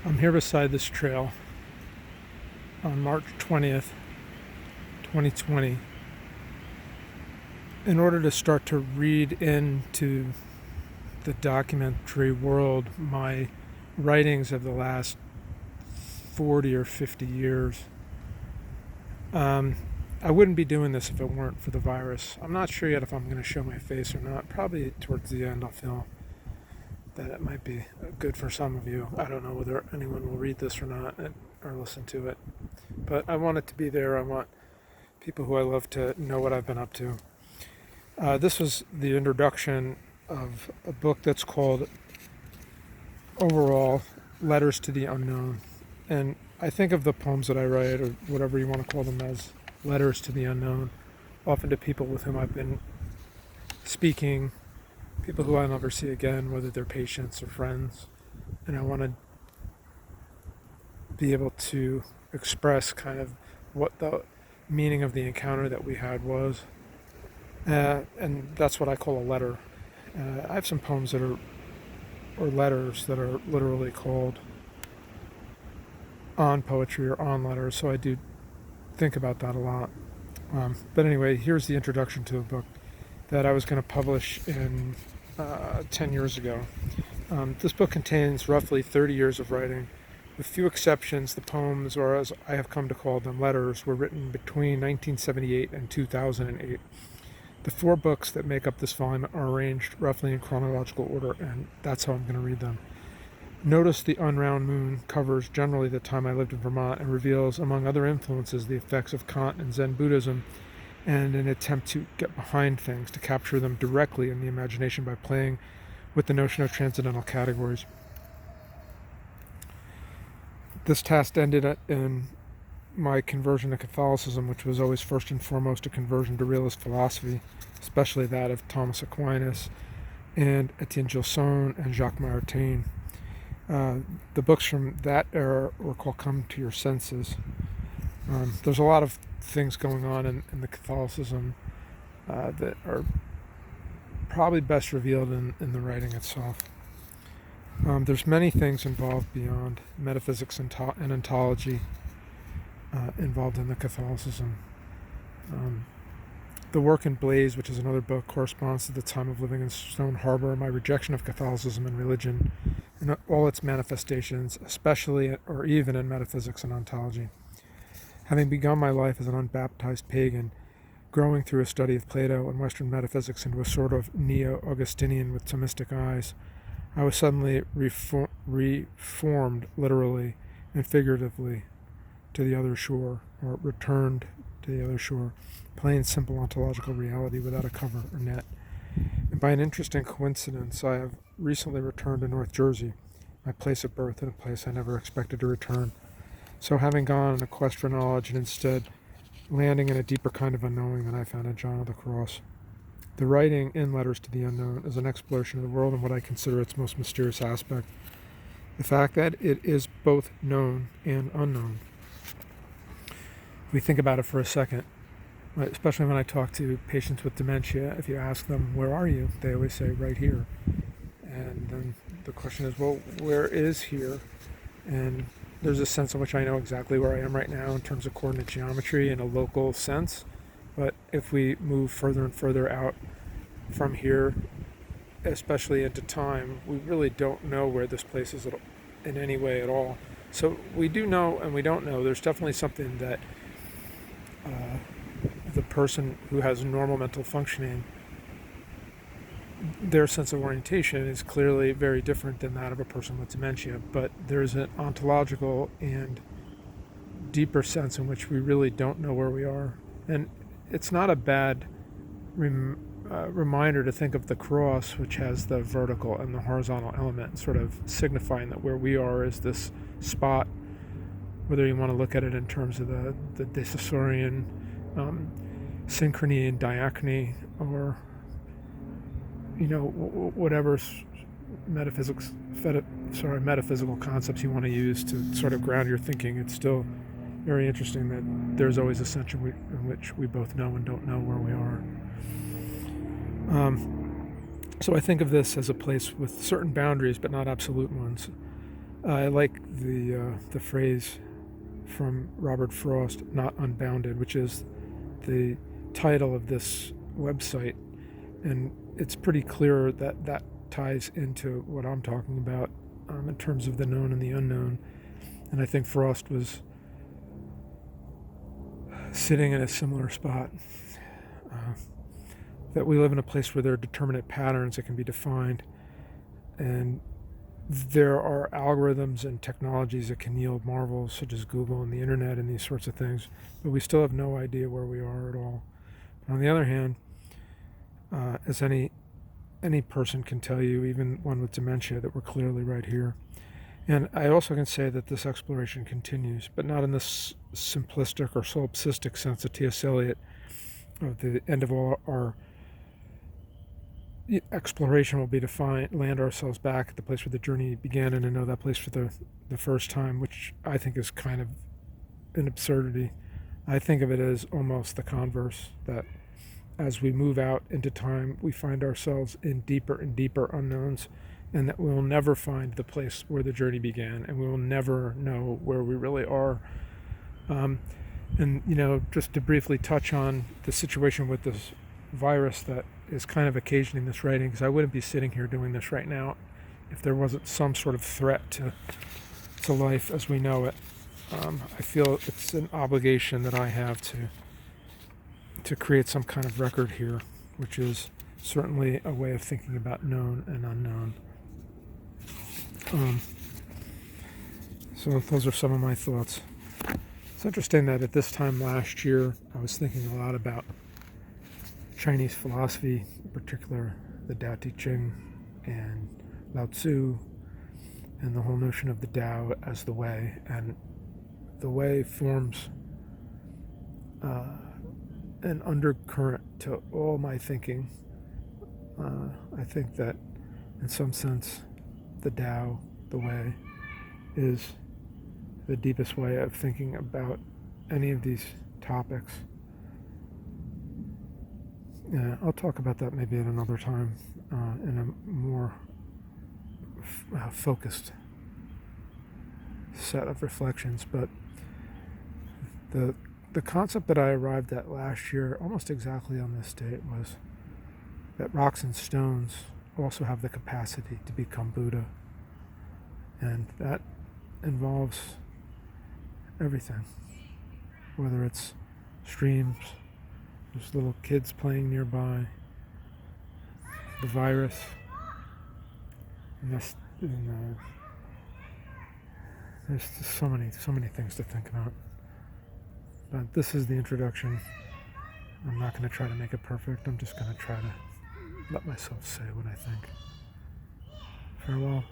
I'm here beside this trail on March 20th, 2020, in order to start to read into the documentary world my writings of the last 40 or 50 years. I wouldn't be doing this if it weren't for the virus. I'm not sure yet if I'm going to show my face or not. Probably towards the end I'll feel that it might be good for some of you. I don't know whether anyone will read this or not or listen to it. But I want it to be there. I want people who I love to know what I've been up to. This was the introduction of a book that's called Overall Letters to the Unknown. And I think of the poems that I write, or whatever you want to call them, as letters to the unknown, often to people with whom I've been speaking, people who I'll never see again, whether they're patients or friends. And I want to be able to express kind of what the meaning of the encounter that we had was. And that's what I call a letter. I have some poems that are, or letters that are literally called on poetry or on letters, so I do think about that a lot. But anyway, here's the introduction to a book that I was going to publish in 10 years ago. This book contains roughly 30 years of writing. With few exceptions, the poems, or as I have come to call them, letters, were written between 1978 and 2008. The 4 books that make up this volume are arranged roughly in chronological order, and that's how I'm going to read them. Notice the Unround Moon covers generally the time I lived in Vermont and reveals, among other influences, the effects of Kant and Zen Buddhism, and an attempt to get behind things, to capture them directly in the imagination by playing with the notion of transcendental categories. This task ended in my conversion to Catholicism, which was always first and foremost a conversion to realist philosophy, especially that of Thomas Aquinas and Etienne Gilson and Jacques Maritain. The books from that era were called Come to Your Senses. There's a lot of things going on in the Catholicism that are probably best revealed in the writing itself. There's many things involved beyond metaphysics and ontology involved in the Catholicism. The work in Blaze, which is another book, corresponds to the time of living in Stone Harbor, my rejection of Catholicism and religion, and all its manifestations, especially or even in metaphysics and ontology. Having begun my life as an unbaptized pagan, growing through a study of Plato and Western metaphysics into a sort of neo-Augustinian with Thomistic eyes, I was suddenly reformed literally and figuratively to the other shore, or returned to the other shore, plain simple ontological reality without a cover or net. And by an interesting coincidence, I have recently returned to North Jersey, my place of birth and a place I never expected to return. So having gone on a quest for knowledge and instead landing in a deeper kind of unknowing than I found in John of the Cross. The writing in Letters to the Unknown is an exploration of the world and what I consider its most mysterious aspect, the fact that it is both known and unknown. If we think about it for a second, right, especially when I talk to patients with dementia, if you ask them, where are you? They always say, right here. And then the question is, well, where is here? And there's a sense in which I know exactly where I am right now in terms of coordinate geometry in a local sense. But if we move further and further out from here, especially into time, we really don't know where this place is in any way at all. So we do know and we don't know. There's definitely something that the person who has normal mental functioning, their sense of orientation is clearly very different than that of a person with dementia. But there's an ontological and deeper sense in which we really don't know where we are. And it's not a bad reminder to think of the cross, which has the vertical and the horizontal element, sort of signifying that where we are is this spot, whether you want to look at it in terms of the Desaussurian synchrony and diachrony, or whatever metaphysical concepts you want to use to sort of ground your thinking. It's still very interesting that there's always a sense in which we both know and don't know where we are. So I think of this as a place with certain boundaries, but not absolute ones. I like the phrase from Robert Frost, "Not Unbounded," which is the title of this website, and it's pretty clear that that ties into what I'm talking about in terms of the known and the unknown. And I think Frost was sitting in a similar spot. That we live in a place where there are determinate patterns that can be defined, and there are algorithms and technologies that can yield marvels, such as Google and the internet and these sorts of things, but we still have no idea where we are at all. But on the other hand, as any person can tell you, even one with dementia, that we're clearly right here. And I also can say that this exploration continues, but not in this simplistic or solipsistic sense of T.S. Eliot of the end of all our exploration will be to land ourselves back at the place where the journey began and to know that place for the first time, which I think is kind of an absurdity. I think of it as almost the converse, that as we move out into time, we find ourselves in deeper and deeper unknowns, and that we will never find the place where the journey began, and we will never know where we really are. And, just to briefly touch on the situation with this virus that is kind of occasioning this writing, because I wouldn't be sitting here doing this right now if there wasn't some sort of threat to life as we know it. I feel it's an obligation that I have to create some kind of record here, which is certainly a way of thinking about known and unknown. So those are some of my thoughts. It's interesting that at this time last year, I was thinking a lot about Chinese philosophy, in particular the Tao Te Ching and Lao Tzu, and the whole notion of the Tao as the way. And the way forms an undercurrent to all my thinking. I think that in some sense the Tao, the way, is the deepest way of thinking about any of these topics. Yeah, I'll talk about that maybe at another time in a more focused set of reflections. But the concept that I arrived at last year, almost exactly on this date, was that rocks and stones also have the capacity to become Buddha. And that involves everything, whether it's streams, there's little kids playing nearby, the virus, and there's just so many things to think about. But this is the introduction. I'm not going to try to make it perfect. I'm just going to try to let myself say what I think. Farewell.